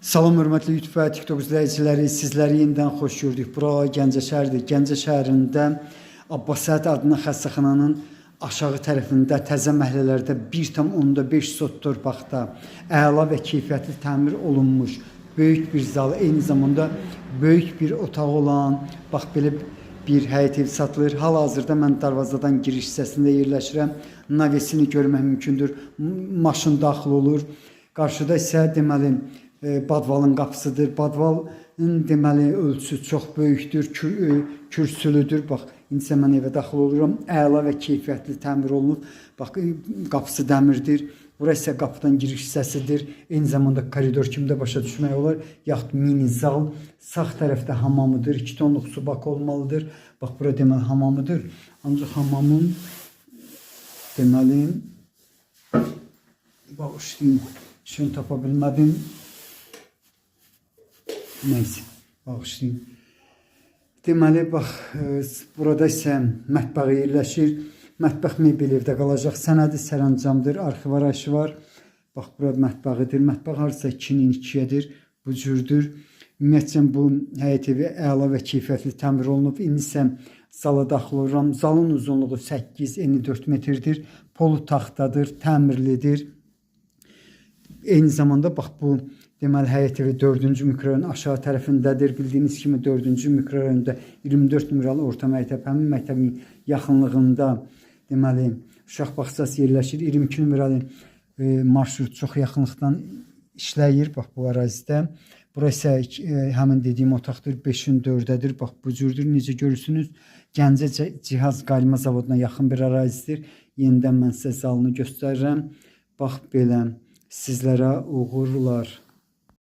Salam hörmətli YouTube və TikTok izləyiciləri, sizləri yenidən xoş gördük. Bura Gəncə şəhəridir. Gəncə şəhərində Abbasət adına xəstəxananın aşağı tərəfində təzə məhəllələrdə 1,5 sot torpaqda əla və keyfiyyətli təmir olunmuş böyük bir zal, eyni zamanda böyük bir otaq olan, bax belə bir həyət ev satılır. Hal-hazırda mən darvazadan giriş hissəsində yerləşirəm. Navesini görmək mümkündür. Maşın daxil olur. Qarşıda isə deməli badvalın qapısıdır. Badvalın deməli ölçüsü çox böyükdür, kürsülüdür. Bax, indi mən evə daxil oluram. Əla və keyfiyyətli təmir olunub. Bax, qapısı dəmirdir. Bura isə qapıdan giriş hissəsidir. Eyni zamanda koridor kimi də başa düşmək olar. Yaxud mini zal. Sağ tərəfdə hamamıdır. 2 tonluq su bakı olmalıdır. Bax, bura deməli hamamıdır. Ancaq hamamın deməli bağışlayın, şunu tapa bilmədim. Neyse, bağışlayın. Deməli, bax, burada isə mətbəx yerləşir. Mətbəx mebel evdə qalacaq. Sənədi sərəncamdır, arxiv arayışı var. Bax, bura mətbəxidir. Mətbəx harasa 2-nin 2-yədir. Bu cürdür. Ümumiyyətlə, bu həyət evi əla və keyfiyyətli təmir olunub. İndi isə zala daxil oluram. Zalın uzunluğu 8, eni 4 metrdir. Polu taxtadır, təmirlidir. Eyni zamanda, bax, bu deməli, həyət evi 4-cü mikrorayon aşağı tərəfindədir. Bildiyiniz kimi 4-cü mikrorayonda 24 nömrəli orta məktəb, həmin məktəbin yaxınlığında deməli, uşaq bağçası yerləşir. 22 nömrəli marşrut çox yaxınlıqdan işləyir, bax, bu ərazidə. Burası həmin dediyim otaqdır, 5-in 4-dədir. Bax, bu cürdür, necə görürsünüz. Gəncə cihaz qayma zavoduna yaxın bir ərazidir. Yenidən mən sizə zalını göstərirəm. Bax, belə sizlərə uğurlar.